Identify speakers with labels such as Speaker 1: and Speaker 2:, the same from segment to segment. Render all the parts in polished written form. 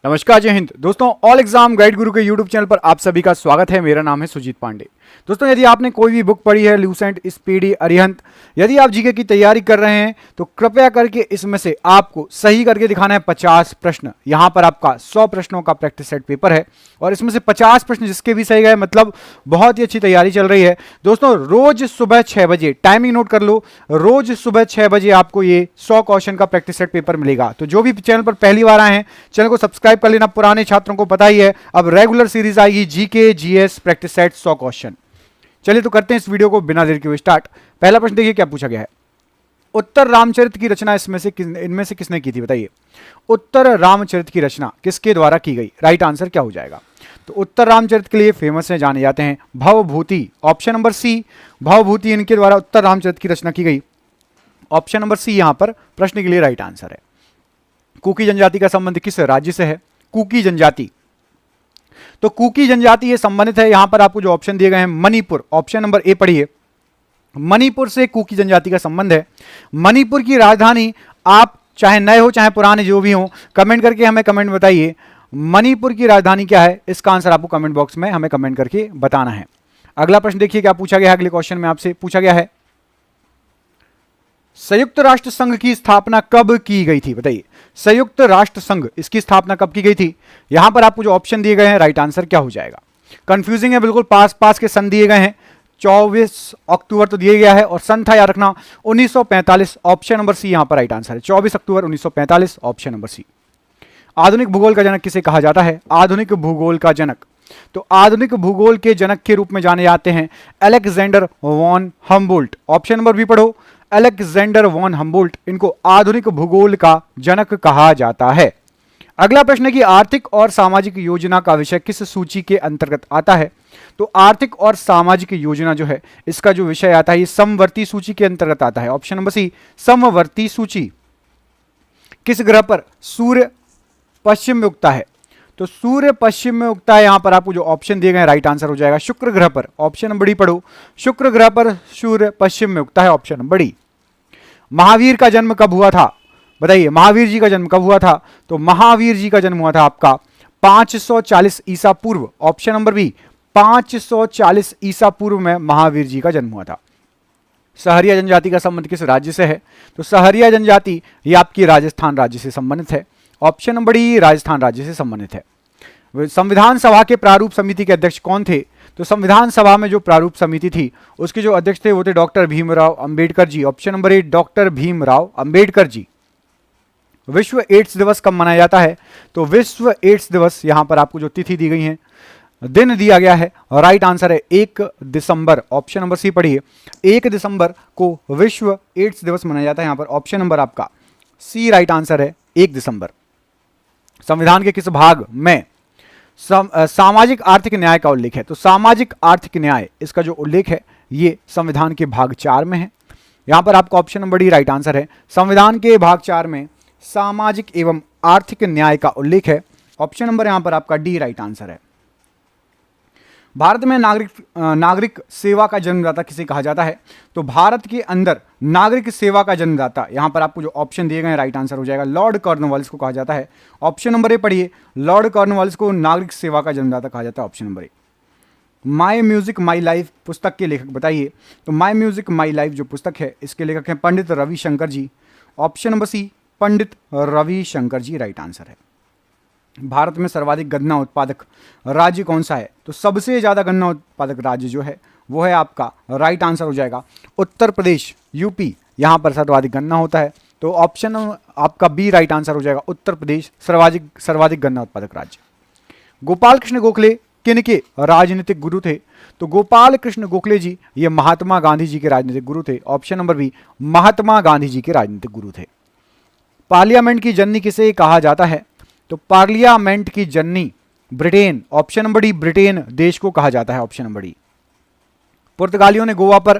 Speaker 1: नमस्कार, जय हिंद दोस्तों। ऑल एग्जाम गाइड गुरु के यूट्यूब चैनल पर आप सभी का स्वागत है। मेरा नाम है सुजीत पांडे। दोस्तों, यदि आपने कोई भी बुक पढ़ी है, ल्यूसेंट, स्पीडी, अरिहंत, यदि आप जीके की तैयारी कर रहे हैं तो कृपया करके इसमें से आपको सही करके दिखाना है 50 प्रश्न। यहां पर आपका 100 प्रश्नों का प्रैक्टिस सेट पेपर है और इसमें से 50 प्रश्न जिसके भी सही गए, मतलब बहुत ही अच्छी तैयारी चल रही है। दोस्तों, रोज सुबह 6 बजे, टाइमिंग नोट कर लो, रोज सुबह 6 बजे आपको ये 100 क्वेश्चन का प्रैक्टिस सेट पेपर मिलेगा। तो जो भी चैनल पर पहली बार आए हैं, चैनल को सब्सक्राइब कर लेना। पुराने छात्रों को पता ही है, अब रेगुलर सीरीज आएगी GK GS practice set 100 question. चलिए तो करते हैं इस वीडियो को बिना देर के हुए स्टार्ट। पहला प्रश्न देखिए क्या पूछा गया है। उत्तर रामचरित की रचना इनमें से किसने की थी, बताइए। उत्तर रामचरित की रचना किसके द्वारा की गई? राइट आंसर क्या हो जाएगा? तो उत्तर रामचरित के लिए फेमस है, जाने जाते हैं Bhavabhuti. Option number C, Bhavabhuti इनके द्वारा उत्तर रामचरित की रचना की गई। ऑप्शन नंबर सी यहां पर प्रश्न के लिए राइट आंसर है। कुकी जनजाति का संबंध किस राज्य से है? कुकी जनजाति, तो कुकी जनजाति ये संबंधित है, यहां पर आपको जो ऑप्शन दिए गए हैं मणिपुर, ऑप्शन नंबर ए पढ़िए। मणिपुर से कुकी जनजाति का संबंध है। मणिपुर की राजधानी, आप चाहे नए हो चाहे पुराने जो भी हो, कमेंट करके हमें कमेंट बताइए मणिपुर की राजधानी क्या है। इसका आंसर आपको कमेंट बॉक्स में हमें कमेंट करके बताना है। अगला प्रश्न देखिए क्या पूछा गया है। अगले क्वेश्चन में आपसे पूछा गया है, संयुक्त राष्ट्र संघ की स्थापना कब की गई थी? बताइए, संयुक्त राष्ट्र संघ इसकी स्थापना कब की गई थी? यहां पर आपको जो ऑप्शन दिए गए हैं, राइट आंसर क्या हो जाएगा? कंफ्यूजिंग है बिल्कुल, पास पास के सन दिए गए हैं। 24 अक्टूबर तो दिया गया है और सन था याद रखना 1945। ऑप्शन नंबर सी यहां पर राइट आंसर है, 24 अक्टूबर 1945, ऑप्शन नंबर सी। आधुनिक भूगोल का जनक किसे कहा जाता है? आधुनिक भूगोल का जनक, तो आधुनिक भूगोल के जनक के रूप में जाने जाते हैं Alexander von Humboldt. Option number B पढ़ो, अलेक्जेंडर वॉन हम्बोल्ट, इनको आधुनिक भूगोल का जनक कहा जाता है। अगला प्रश्न है कि आर्थिक और सामाजिक योजना का विषय किस सूची के अंतर्गत आता है? तो आर्थिक और सामाजिक योजना जो है, इसका जो विषय आता है, ये समवर्ती सूची के अंतर्गत आता है। ऑप्शन नंबर सी, समवर्ती सूची। किस ग्रह पर सूर्य पश्चिम में उगता है? तो सूर्य पश्चिम में उगता है, यहां पर आपको जो ऑप्शन दिए गए राइट आंसर हो जाएगा शुक्र ग्रह पर। ऑप्शन नंबर डी पढ़ो, शुक्र ग्रह पर सूर्य पश्चिम में उगता है, ऑप्शन नंबर डी। महावीर का जन्म कब हुआ था? बताइए, महावीर जी का जन्म कब हुआ था? तो महावीर जी का जन्म हुआ था आपका 540 ईसा पूर्व। ऑप्शन नंबर बी, 540 ईसा पूर्व में महावीर जी का जन्म हुआ था। सहरिया जनजाति का संबंध किस राज्य से है? तो सहरिया जनजाति ये आपकी राजस्थान राज्य से संबंधित है। ऑप्शन नंबर डी, राजस्थान राज्य से संबंधित है। संविधान सभा के प्रारूप समिति के अध्यक्ष कौन थे? तो संविधान सभा में जो प्रारूप समिति थी उसके जो अध्यक्ष थे वो थे doctor Bhimrao Ambedkar ji. Option number A, doctor Bhimrao Ambedkar ji. विश्व एड्स दिवस कब मनाया जाता है? तो विश्व एड्स दिवस, यहां पर आपको जो तिथि दी गई है, दिन दिया गया है, राइट आंसर है 1 दिसंबर। ऑप्शन नंबर सी पढ़िए, 1 दिसंबर को विश्व एड्स दिवस मनाया जाता है। यहां पर ऑप्शन नंबर आपका सी राइट आंसर है, 1 दिसंबर। संविधान के किस भाग में सामाजिक आर्थिक न्याय का उल्लेख है? तो सामाजिक आर्थिक न्याय, इसका जो उल्लेख है ये संविधान के भाग 4 में है। यहां पर आपका option number D right answer है, संविधान के भाग 4 में सामाजिक एवं आर्थिक न्याय का उल्लेख है। ऑप्शन नंबर यहां पर आपका डी राइट आंसर है। भारत में नागरिक सेवा का जन्मदाता किसे कहा जाता है? तो भारत के अंदर नागरिक सेवा का जन्मदाता, यहां पर आपको जो ऑप्शन दिए गए राइट आंसर हो जाएगा लॉर्ड कॉर्नवालिस को कहा जाता है। ऑप्शन नंबर ए पढ़िए, लॉर्ड कॉर्नवालिस को नागरिक सेवा का जन्मदाता कहा जाता है। Option number A. My music my life पुस्तक के लेखक बताइए। तो माई म्यूजिक माई लाइफ जो पुस्तक है, इसके लेखक हैं पंडित रविशंकर जी। ऑप्शन नंबर सी, पंडित रविशंकर जी राइट आंसर है। भारत में सर्वाधिक गन्ना उत्पादक राज्य कौन सा है? तो सबसे ज्यादा गन्ना उत्पादक राज्य जो है वो है आपका, राइट आंसर हो जाएगा उत्तर प्रदेश, यूपी। यहां पर सर्वाधिक गन्ना होता है, तो ऑप्शन आपका बी राइट आंसर हो जाएगा, उत्तर प्रदेश सर्वाधिक गन्ना उत्पादक राज्य। गोपाल कृष्ण गोखले किनके राजनीतिक गुरु थे? तो गोपाल कृष्ण गोखले जी ये महात्मा गांधी जी के राजनीतिक गुरु थे। Option number B, Mahatma Gandhi ji के राजनीतिक गुरु थे। पार्लियामेंट की जननी किसे कहा जाता है? तो पार्लियामेंट की जननी Britain. Option number D, Britain देश को कहा जाता है। Option number D. पुर्तगालियों ने गोवा पर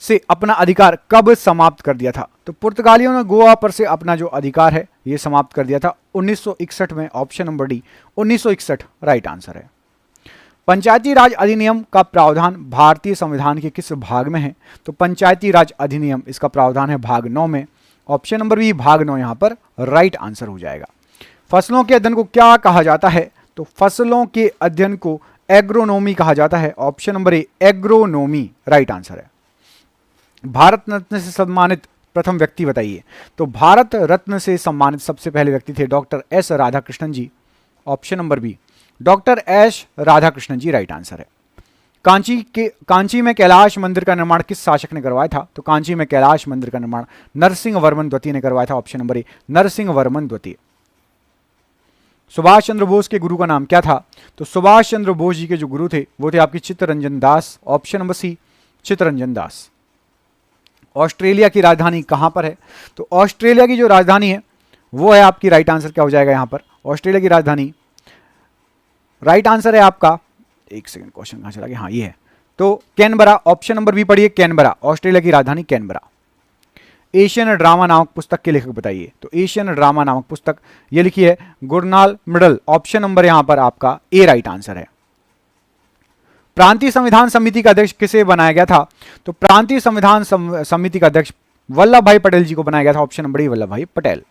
Speaker 1: से अपना अधिकार कब समाप्त कर दिया था? तो पुर्तगालियों ने गोवा पर से अपना जो अधिकार है यह समाप्त कर दिया था 1961 में। Option number D, 1961 right answer है। पंचायती राज अधिनियम का प्रावधान भारतीय संविधान के किस भाग में है? तो पंचायती राज अधिनियम, इसका प्रावधान है भाग 9 में। ऑप्शन नंबर बी, भाग 9 यहां पर राइट आंसर हो जाएगा। फसलों के अध्ययन को क्या कहा जाता है? तो फसलों के अध्ययन को एग्रोनोमी कहा जाता है। ऑप्शन नंबर ए एग्रोनोमी राइट आंसर है। भारत रत्न से सम्मानित प्रथम व्यक्ति बताइए। तो भारत रत्न से सम्मानित सबसे पहले व्यक्ति थे doctor S Radhakrishnan ji. Option number B doctor S Radhakrishnan ji right answer है। कांची में कैलाश मंदिर का निर्माण किस शासक ने करवाया था? तो कांची में कैलाश मंदिर का निर्माण नरसिंह वर्मन द्वितीय ने करवाया था। Option number A Narasimha Varman द्वितीय। सुभाष चंद्र बोस के गुरु का नाम क्या था? तो सुभाष चंद्र बोस जी के जो गुरु थे वो थे आपके चित्तरंजन दास। ऑप्शन नंबर सी चित्तरंजन दास। ऑस्ट्रेलिया की राजधानी कहां पर है? तो ऑस्ट्रेलिया की जो राजधानी है वो है आपकी, राइट आंसर क्या हो जाएगा यहां पर? ऑस्ट्रेलिया की राजधानी राइट आंसर है आपका, एक सेकंड क्वेश्चन कहां चला गया, हाँ ये है, तो कैनबरा। ऑप्शन नंबर बी पढ़िए कैनबरा, ऑस्ट्रेलिया की राजधानी कैनबरा। एशियन ड्रामा नामक पुस्तक के लेखक बताइए। तो एशियन ड्रामा नामक पुस्तक ये लिखी है गुरनाल मिडल। ऑप्शन नंबर यहां पर आपका ए राइट आंसर है। प्रांतीय संविधान समिति का अध्यक्ष किसे बनाया गया था? तो प्रांतीय संविधान समिति का अध्यक्ष वल्लभ भाई पटेल जी को बनाया गया था। ऑप्शन नंबर ए वल्लभ भाई पटेल।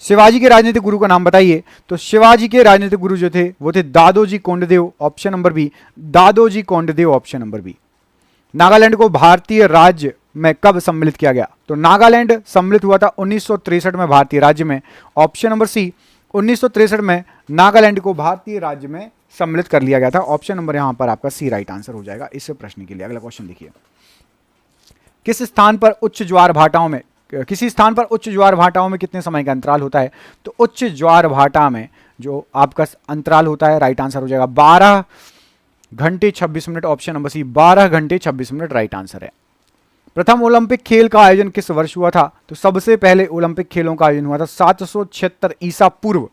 Speaker 1: शिवाजी के राजनीतिक गुरु का नाम बताइए। तो शिवाजी के राजनीतिक गुरु जो थे वो थे Dadoji Kondadev. Option number B Dadoji Kondadev. Option number B. Nagaland को भारतीय राज्य में कब सम्मिलित किया गया? तो नागालैंड सम्मिलित हुआ था 1963 में भारतीय राज्य में। ऑप्शन नंबर सी 1963 में नागालैंड को भारतीय राज्य में सम्मिलित कर लिया गया था। ऑप्शन नंबर यहां पर आपका सी राइट आंसर हो जाएगा इस प्रश्न के लिए। अगला क्वेश्चन देखिए, किस स्थान पर उच्च ज्वार भाटाओं में किसी स्थान पर उच्च ज्वार भाटाओं में कितने समय का अंतराल होता है? तो उच्च ज्वार भाटा में जो आपका अंतराल होता है राइट आंसर हो जाएगा 12 घंटे 26 मिनट। ऑप्शन नंबर सी 12 घंटे 26 मिनट राइट आंसर है। प्रथम ओलंपिक खेल का आयोजन किस वर्ष हुआ था? तो सबसे पहले ओलंपिक खेलों का आयोजन हुआ था 776 ईसा पूर्व।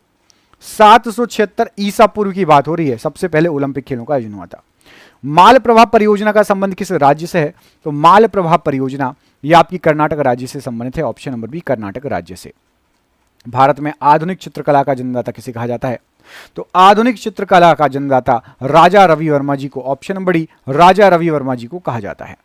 Speaker 1: 776 ईसा पूर्व की बात हो रही है, सबसे पहले ओलंपिक खेलों का आयोजन हुआ था। माल प्रवाह परियोजना का संबंध किस राज्य से है? तो माल प्रवाह परियोजना यह आपकी कर्नाटक राज्य से संबंधित है। ऑप्शन नंबर बी कर्नाटक राज्य से। भारत में आधुनिक चित्रकला का जन्मदाता किसे कहा जाता है? तो आधुनिक चित्रकला का जन्मदाता राजा रवि वर्मा जी को। Option number D Raja Ravi Varma जी को कहा जाता है।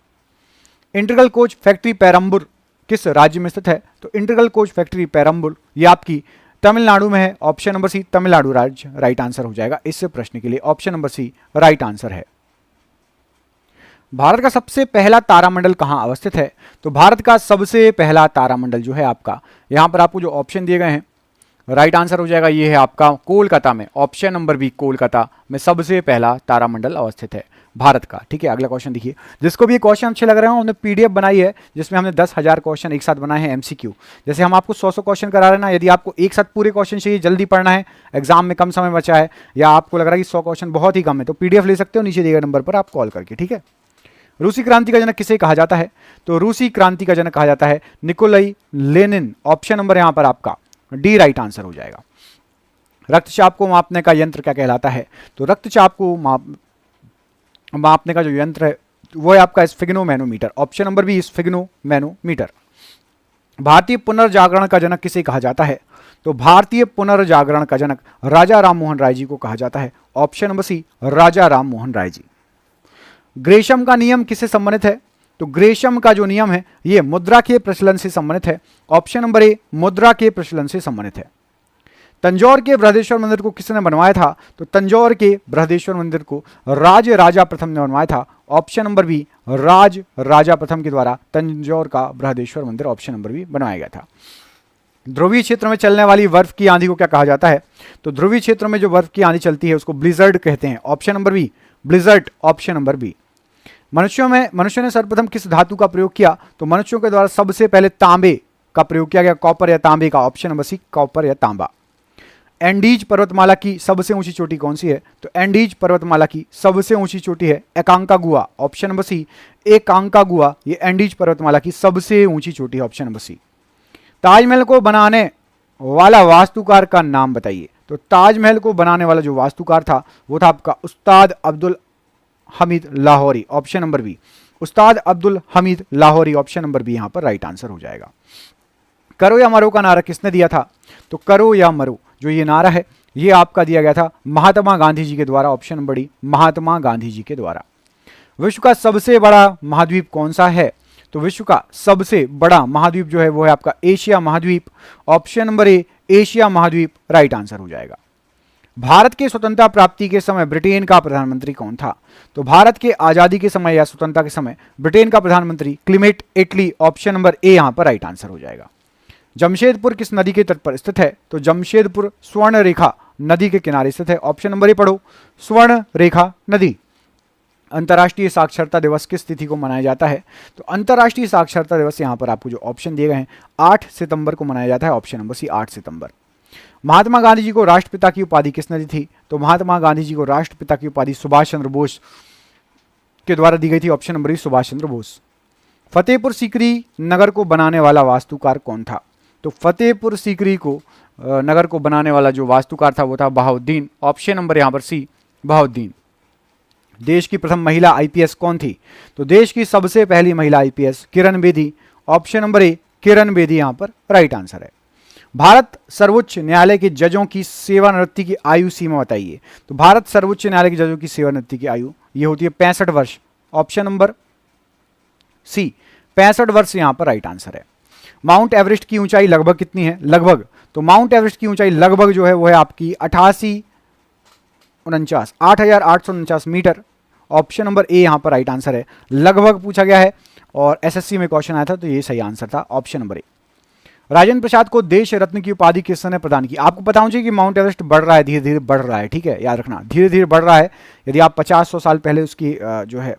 Speaker 1: इंटीग्रल कोच फैक्ट्री पेरम्बूर किस राज्य में स्थित है? तो इंटीग्रल कोच फैक्ट्री पेरम्बूर ये आपकी तमिलनाडु में है। ऑप्शन नंबर सी तमिलनाडु राज्य राइट आंसर हो जाएगा इस प्रश्न के लिए। Option number C right answer है। भारत का सबसे पहला तारामंडल कहां अवस्थित है? तो भारत का सबसे पहला तारामंडल जो है आपका, यहां पर आपको जो ऑप्शन दिए गए हैं राइट आंसर हो जाएगा ये है आपका कोलकाता में। ऑप्शन नंबर बी कोलकाता में सबसे पहला तारामंडल अवस्थित है भारत का। ठीक है, अगला क्वेश्चन देखिए। जिसको भी ये क्वेश्चन अच्छे लग रहे हैं उन्होंने पीडीएफ बनाई है जिसमें हमने 10,000 क्वेश्चन एक साथ बनाए हैं एमसीक्यू। जैसे हम आपको 100 क्वेश्चन करा रहे हैं ना, यदि आपको एक साथ पूरे क्वेश्चन चाहिए, जल्दी पढ़ना है, एग्जाम में कम समय बचा है, या आपको लग रहा है कि 100 क्वेश्चन बहुत ही कम है, तो पीडीएफ ले सकते हो नीचे दिए गए नंबर पर आप कॉल करके। ठीक है, रूसी क्रांति का जनक किसे कहा जाता है? तो रूसी क्रांति का जनक कहा जाता है निकोलाई लेनिन। ऑप्शन नंबर यहां पर आपका डी राइट आंसर हो जाएगा। रक्तचाप को मापने का यंत्र क्या कहलाता है? तो रक्तचाप को मापने का जो यंत्र है वो है आपका sphygmomanometer. Option number B sphygmomanometer. भारतीय पुनर्जागरण का जनक किसे कहा जाता है? तो भारतीय पुनर्जागरण का जनक राजा राम मोहन राय जी को कहा जाता है। ऑप्शन नंबर सी राजा राम मोहन राय जी। ग्रेशम का नियम किससे संबंधित है? तो ग्रेशम का जो नियम है ये मुद्रा के प्रचलन से संबंधित है। ऑप्शन नंबर ए मुद्रा के प्रचलन से संबंधित है। तंजौर के बृहदेश्वर मंदिर को किसने बनवाया था? तो तंजौर के बृहदेश्वर मंदिर को राज राजा प्रथम ने बनवाया था। ऑप्शन नंबर बी राज राजा प्रथम के द्वारा तंजौर का बृहदेश्वर मंदिर ऑप्शन नंबर बी बनवाया गया था। ध्रुवीय क्षेत्र में चलने वाली बर्फ की आंधी को क्या कहा जाता है? तो ध्रुवीय क्षेत्र में जो बर्फ की आंधी चलती है उसको ब्लिजर्ड कहते हैं। Option number B blizzard. Option number B. मनुष्य ने सर्वप्रथम किस धातु का प्रयोग किया? तो मनुष्यों के द्वारा सबसे पहले तांबे का प्रयोग किया गया, कॉपर या तांबे का। ऑप्शन नंबर सी कॉपर या तांबा। एंडीज पर्वतमाला की सबसे ऊंची चोटी कौन सी है? तो एंडीज पर्वतमाला की सबसे ऊंची चोटी है एकांकागुआ। ऑप्शन नंबर सी एकांकागुआ ये एंडीज पर्वतमाला की सबसे ऊंची चोटी है। ऑप्शन नंबर सी। ताजमहल को बनाने वाला वास्तुकार का नाम बताइए। तो ताजमहल को बनाने वाला जो वास्तुकार था वो था आपका Ustad Abdul Hamid Lahori. Option number B Ustad Abdul Hamid Lahori. Option number B यहां पर राइट आंसर हो जाएगा। करो या मरो का नारा किसने दिया था? तो करो या मरो जो ये नारा है ये आपका दिया गया था महात्मा गांधी जी के द्वारा। Option number D Mahatma Gandhi ji के द्वारा। विश्व का सबसे बड़ा महाद्वीप कौन सा है? तो विश्व का सबसे बड़ा महाद्वीप जो है वो है आपका एशिया महाद्वीप। ऑप्शन नंबर ए एशिया महाद्वीप राइट आंसर हो जाएगा। भारत के स्वतंत्रता प्राप्ति के समय ब्रिटेन का प्रधानमंत्री कौन था? तो भारत के आजादी के समय या स्वतंत्रता के समय ब्रिटेन का प्रधानमंत्री क्लीमेट एटली, ऑप्शन नंबर ए यहां पर राइट आंसर हो जाएगा। जमशेदपुर किस नदी के तट पर स्थित है? तो जमशेदपुर स्वर्ण रेखा नदी के किनारे स्थित है, ऑप्शन नंबर ए पढ़ो, स्वर्ण रेखा नदी। अंतर्राष्ट्रीय साक्षरता दिवस किस तिथि को मनाया जाता है? तो अंतर्राष्ट्रीय साक्षरता दिवस यहां पर आपको जो ऑप्शन दिए गए हैं 8 सितंबर को मनाया जाता है, ऑप्शन नंबर सी 8 सितंबर। महात्मा गांधी जी को राष्ट्रपिता की उपाधि किसने दी थी? तो महात्मा गांधी जी को राष्ट्रपिता की उपाधि सुभाष चंद्र बोस के द्वारा दी गई थी, ऑप्शन नंबर ई सुभाष चंद्र बोस। फतेहपुर सीकरी नगर को बनाने वाला वास्तुकार कौन था? तो फतेहपुर सीकरी को नगर को बनाने वाला जो वास्तुकार था वो था बहाउद्दीन, ऑप्शन नंबर यहां पर सी बहाउद्दीन। देश की प्रथम महिला आईपीएस कौन थी? तो देश की सबसे पहली महिला IPS Kiran Bedi, option number A Kiran Bedi यहां पर राइट आंसर है। भारत सर्वोच्च न्यायालय के जजों की सेवानिवृत्ति की आयु सीमा बताइए। तो भारत सर्वोच्च न्यायालय के जजों की सेवानिवृत्ति की आयु ये होती है 65 वर्ष, ऑप्शन नंबर सी 65 वर्ष यहां पर राइट आंसर है। माउंट एवरेस्ट की ऊंचाई लगभग कितनी है? लगभग, तो माउंट एवरेस्ट की ऊंचाई लगभग जो है वो है आपकी 8,849 मीटर, ऑप्शन नंबर ए यहां पर राइट आंसर है। लगभग पूछा गया है और एसएससी में क्वेश्चन आया था तो ये सही आंसर था, ऑप्शन नंबर ए। राजेंद्र प्रसाद को देश रत्न की उपाधि किसने प्रदान की? आपको पता होना चाहिए कि माउंट एवरेस्ट बढ़ रहा है, धीरे धीरे बढ़ रहा है, ठीक है, याद रखना धीरे धीरे बढ़ रहा है। यदि आप 50-100 साल पहले उसकी जो है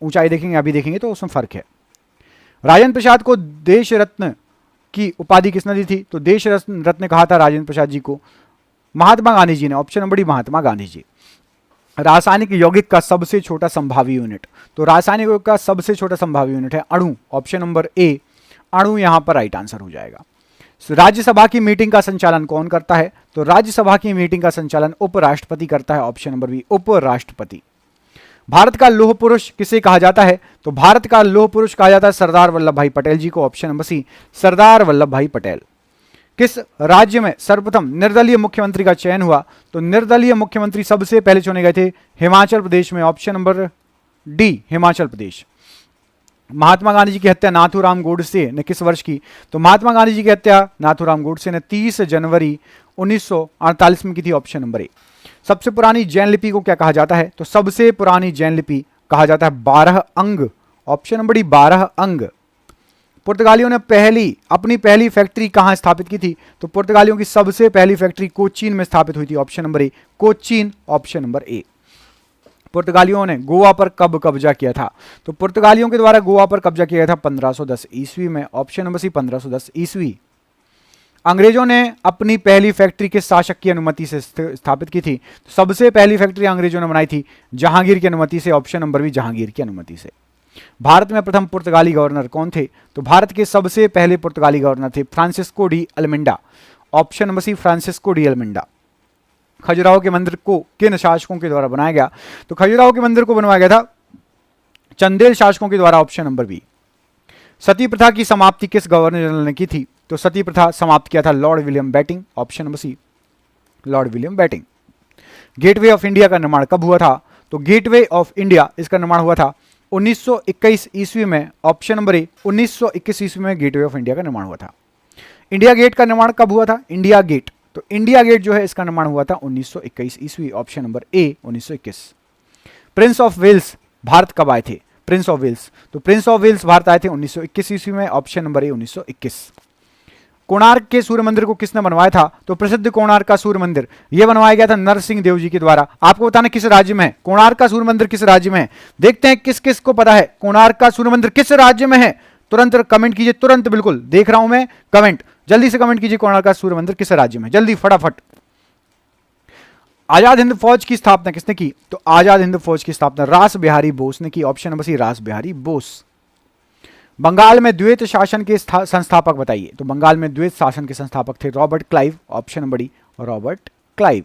Speaker 1: ऊंचाई देखेंगे अभी देखेंगे तो उसमें फर्क है। राजेंद्र प्रसाद को देश रत्न की उपाधि किसने दी थी? तो देश रत्न कहा था राजेंद्र प्रसाद जी को महात्मा गांधी जी ने, option number D Mahatma Gandhi ji. रासायनिक यौगिक का सबसे छोटा संभावी यूनिट? तो रासायनिक यौगिक का सबसे छोटा संभावी यूनिट है अणु, ऑप्शन नंबर ए अणु यहां पर राइट आंसर हो जाएगा। राज्यसभा की मीटिंग का संचालन कौन करता है? तो राज्यसभा की मीटिंग का संचालन उपराष्ट्रपति करता है, ऑप्शन नंबर बी उपराष्ट्रपति। भारत का लौह पुरुष किसे कहा जाता है? तो भारत का लौह पुरुष कहा जाता है सरदार वल्लभ भाई पटेल जी को, ऑप्शन नंबर सी सरदार वल्लभ भाई पटेल। किस राज्य में सर्वप्रथम निर्दलीय मुख्यमंत्री का चयन हुआ? तो निर्दलीय मुख्यमंत्री सबसे पहले चुने गए थे हिमाचल प्रदेश में, option number D Himachal Pradesh. Mahatma Gandhi ji की हत्या नाथूराम गोडसे ने किस वर्ष की? तो महात्मा गांधी जी की हत्या नाथूराम गोडसे ने 30 जनवरी 1948 में की थी, ऑप्शन नंबर ए। सबसे पुरानी जैन लिपि को क्या कहा जाता है? तो सबसे पुरानी जैन लिपि कहा जाता है 12 अंग, ऑप्शन नंबर डी 12 अंग। पुर्तगालियों ने अपनी पहली फैक्ट्री कहां स्थापित की थी? तो पुर्तगालियों की सबसे पहली फैक्ट्री कोचीन में स्थापित हुई थी, ऑप्शन नंबर ए कोचीन, ऑप्शन नंबर ए। पुर्तगालियों ने गोवा पर कब कब्जा किया था? तो पुर्तगालियों के द्वारा गोवा पर कब्जा किया था 1510 ईस्वी में, ऑप्शन नंबर सी 1510 ईस्वी। अंग्रेजों ने अपनी पहली फैक्ट्री किस शासक की अनुमति से स्थापित की थी? तो सबसे पहली फैक्ट्री अंग्रेजों ने बनाई थी जहांगीर की अनुमति से, ऑप्शन नंबर बी जहांगीर की अनुमति से। भारत में प्रथम पुर्तगाली गवर्नर कौन थे? तो भारत के सबसे पहले पुर्तगाली गवर्नर थे Francisco de Almeida, option number C Francisco de Almeida. Khajuraho के मंदिर को किन शासकों के द्वारा बनाया गया? तो खजुराहो के मंदिर को बनवाया गया था चंदेल शासकों के द्वारा, ऑप्शन नंबर बी। सती प्रथा की समाप्ति किस गवर्नर जनरल ने की थी? तो सती प्रथा समाप्त किया था Lord William Bentinck, option number C Lord William Bentinck. Gateway of India का निर्माण कब हुआ था? तो गेटवे ऑफ इंडिया इसका निर्माण हुआ था 1921 ईस्वी में, ऑप्शन नंबर ए 1921 ईस्वी में गेटवे ऑफ इंडिया का निर्माण हुआ था। इंडिया गेट का निर्माण कब हुआ था? इंडिया गेट, तो इंडिया गेट जो है इसका निर्माण हुआ था 1921 ईस्वी, option number A 1921। Prince of Wales भारत कब आए थे? प्रिंस ऑफ वेल्स, तो प्रिंस ऑफ वेल्स भारत आए थे 1921 ईस्वी में, ऑप्शन नंबर ए 1921। कोणार्क के सूर्य मंदिर को किसने बनवाया था? तो प्रसिद्ध कोणार्क का सूर्य मंदिर यह बनवाया गया था नरसिंह देव जी के द्वारा। आपको बताना किस राज्य में है कोणार्क का सूर्य मंदिर, किस राज्य में है? देखते हैं किस किस को पता है कोणार्क का सूर्य मंदिर किस राज्य में है। तुरंत कमेंट कीजिए, तुरंत, बिल्कुल देख रहा हूं मैं कमेंट, जल्दी से कमेंट कीजिए कोणार्क का सूर्य मंदिर किस राज्य में, जल्दी फटाफट। आजाद हिंद फौज की स्थापना किसने की? तो आजाद हिंद फौज की स्थापना रास बिहारी बोस ने की, ऑप्शन नंबर सी रास बिहारी बोस। बंगाल में द्वैत शासन के संस्थापक बताइए। तो बंगाल में द्वैत शासन के संस्थापक थे Robert Clive, option number D Robert Clive.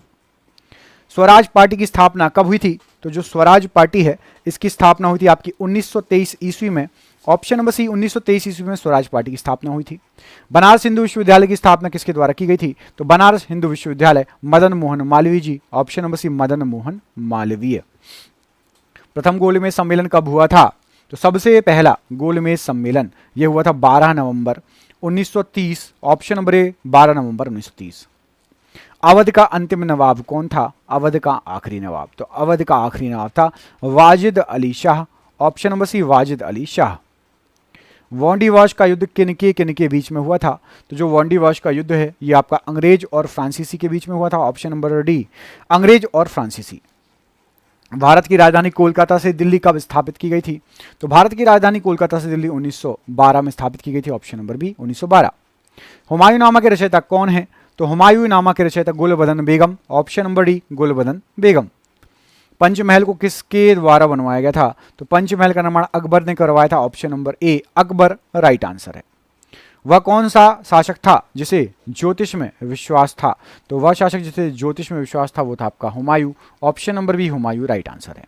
Speaker 1: Swaraj party की स्थापना कब हुई थी? तो जो स्वराज पार्टी है इसकी स्थापना हुई थी आपकी 1923 ईस्वी में, ऑप्शन नंबर सी 1923 ईस्वी में स्वराज पार्टी की स्थापना हुई थी। बनारस हिंदू विश्वविद्यालय की स्थापना किसके द्वारा की गई थी? तो बनारस हिंदू विश्वविद्यालय Madan Mohan Malviya ji, option number C Madan Mohan Malviya. प्रथम गोलमेज सम्मेलन कब हुआ था? तो सबसे पहला गोलमेज सम्मेलन यह हुआ था 12 नवंबर 1930, ऑप्शन नंबर ए 12 नवंबर 1930। अवध का अंतिम नवाब कौन था? अवध का आखिरी नवाब, तो अवध का आखिरी नवाब था Wajid Ali Shah, option number C Wajid Ali Shah. Wandiwash का युद्ध किनके बीच में हुआ था? तो जो वांडीवाश का युद्ध है ये आपका अंग्रेज और फ्रांसीसी के बीच में हुआ था, ऑप्शन नंबर डी अंग्रेज और फ्रांसीसी। भारत की राजधानी कोलकाता से दिल्ली कब स्थापित की गई थी? तो भारत की राजधानी कोलकाता से दिल्ली 1912 में स्थापित की गई थी, ऑप्शन नंबर बी 1912। हुमायूंनामा के रचयिता कौन है? तो हुमायूंनामा के रचयिता गुलबदन बेगम, ऑप्शन नंबर डी गुलबदन बेगम। पंचमहल को किसके द्वारा बनवाया गया था? तो पंचमहल का निर्माण अकबर ने करवाया था, ऑप्शन नंबर ए अकबर राइट आंसर है। वह कौन सा शासक था जिसे ज्योतिष में विश्वास था? तो वह शासक जिसे ज्योतिष में विश्वास था वो था आपका Humayun, option number B Humayun right answer है।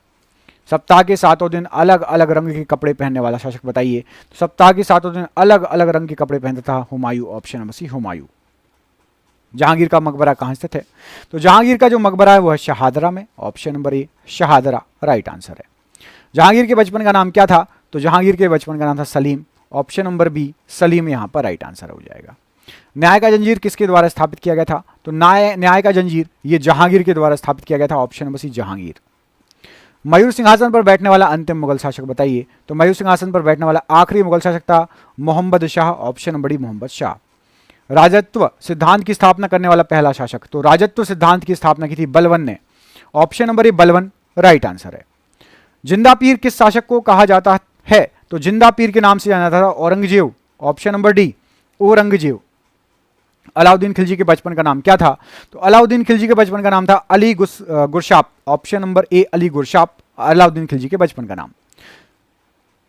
Speaker 1: सप्ताह के 7 दिन अलग अलग रंग के कपड़े पहनने वाला शासक बताइए। तो सप्ताह के 7 दिन अलग अलग रंग के कपड़े पहनता था Humayun, option number C Humayun. Jahangir का मकबरा कहाँ स्थित है? तो जहांगीर का जो मकबरा है वो है शहादरा में, ऑप्शन नंबर ए शहादरा राइट आंसर है। जहांगीर के बचपन का नाम क्या था? तो जहांगीर के बचपन का नाम था Salim, option number B Salim यहाँ पर राइट आंसर हो जाएगा। न्याय का जंजीर किसके द्वारा स्थापित किया गया था? तो न्याय का जंजीर ये जहांगीर के द्वारा स्थापित किया गया था, ऑप्शन नंबर सी जहांगीर। मयूर सिंहासन पर बैठने वाला अंतिम मुगल शासक बताइए। तो मयूर सिंहासन पर बैठने वाला आखिरी मुगल शासक था Mohammad Shah, option number D Mohammad Shah. राजत्व सिद्धांत की स्थापना करने वाला पहला शासक? तो राजत्व सिद्धांत की स्थापना की थी बलबन ने, ऑप्शन नंबर ए बलबन राइट आंसर है। जिंदा पीर किस शासक को कहा जाता है? तो जिंदा पीर के नाम से जाना जाता था Aurangzeb, option number D Aurangzeb. Alauddin Khilji के बचपन का नाम क्या था? तो अलाउद्दीन खिलजी के बचपन का नाम था Ali Gurshasp, option number A Ali Gurshasp Alauddin Khilji के बचपन का नाम।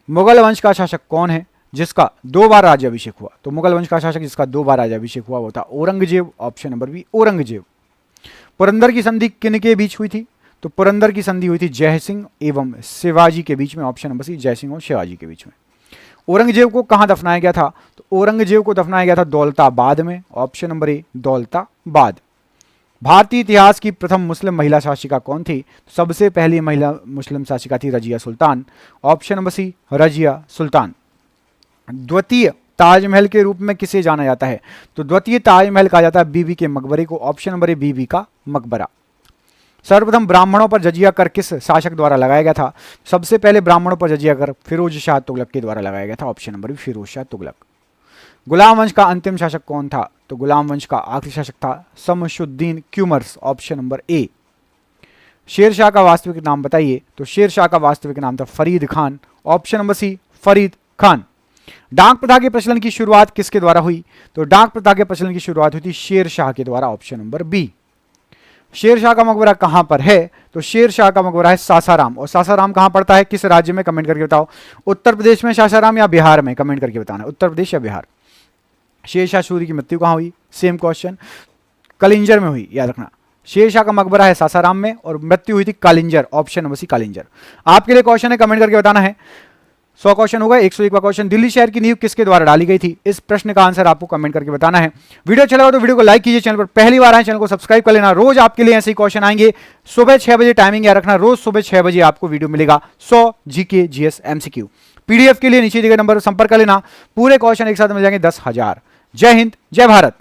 Speaker 1: मुगल वंश का शासक कौन है जिसका 2 बार राज्याभिषेक हुआ? तो मुगल वंश का शासक जिसका 2 बार राज्याभिषेक हुआ वो था Aurangzeb, option number B Aurangzeb. Purandar की संधि किनके बीच हुई थी? तो पुरंदर की संधि हुई थी जय सिंह एवं शिवाजी के बीच में, ऑप्शन नंबर सी जय सिंह और शिवाजी के बीच में। औरंगजेब को कहां दफनाया गया था? तो औरंगजेब को दफनाया गया था दौलताबाद में, ऑप्शन नंबर ए दौलताबाद। भारतीय इतिहास की प्रथम मुस्लिम महिला शासिका कौन थी? सबसे पहली महिला मुस्लिम शासिका थी रजिया सुल्तान, ऑप्शन नंबर सी रजिया सुल्तान। द्वितीय ताजमहल के रूप में किसे जाना जाता है? तो द्वितीय ताजमहल कहा जाता है बीबी के मकबरे को, ऑप्शन नंबर ए बीबी का मकबरा। सर्वप्रथम ब्राह्मणों पर जजिया कर किस शासक द्वारा लगाया गया था? सबसे पहले ब्राह्मणों पर जजिया कर फिरोज शाह तुगलक के द्वारा लगाया गया था, option number B Firoz Shah Tughlaq. गुलाम वंश का अंतिम शासक कौन था? तो गुलाम वंश का आखिरी शासक था Shamsuddin Kayumars, option number A. Sher Shah का वास्तविक नाम बताइए। तो शेर शाह का वास्तविक नाम था Farid Khan, option number C Farid Khan. डाक प्रथा के प्रचलन की शुरुआत किसके द्वारा हुई? तो डाक प्रथा के प्रचलन की शुरुआत हुई थी शेर शाह के द्वारा, ऑप्शन नंबर बी। शेर शाह का मकबरा कहां पर है? तो शेर शाह का मकबरा है सासाराम, और सासाराम कहां पड़ता है, किस राज्य में, कमेंट करके बताओ। उत्तर प्रदेश में सासाराम या बिहार में, कमेंट करके बताना, उत्तर प्रदेश या बिहार। शेर शाह सूरी की मृत्यु कहां हुई? सेम क्वेश्चन, कलिंजर में हुई, याद रखना। शेर शाह का मकबरा है सासाराम में और मृत्यु हुई थी Kalinjar, option number C Kalinjar. आपके लिए क्वेश्चन है, कमेंट करके बताना है। 100 क्वेश्चन होगा, 101वां क्वेश्चन, दिल्ली शहर की नींव किसके द्वारा डाली गई थी? इस प्रश्न का आंसर आपको कमेंट करके बताना है। वीडियो अच्छा लगा तो वीडियो को लाइक कीजिए, चैनल पर पहली बार आए चैनल को सब्सक्राइब कर लेना। रोज आपके लिए ऐसे ही क्वेश्चन आएंगे, सुबह 6 बजे टाइमिंग याद रखना, रोज सुबह 6 बजे आपको वीडियो मिलेगा। 100 जीके जीएस एमसीक्यू पीडीएफ के लिए नीचे दिए गए नंबर पर संपर्क कर लेना, पूरे क्वेश्चन एक साथ मिल जाएंगे 10,000। जय हिंद, जय भारत।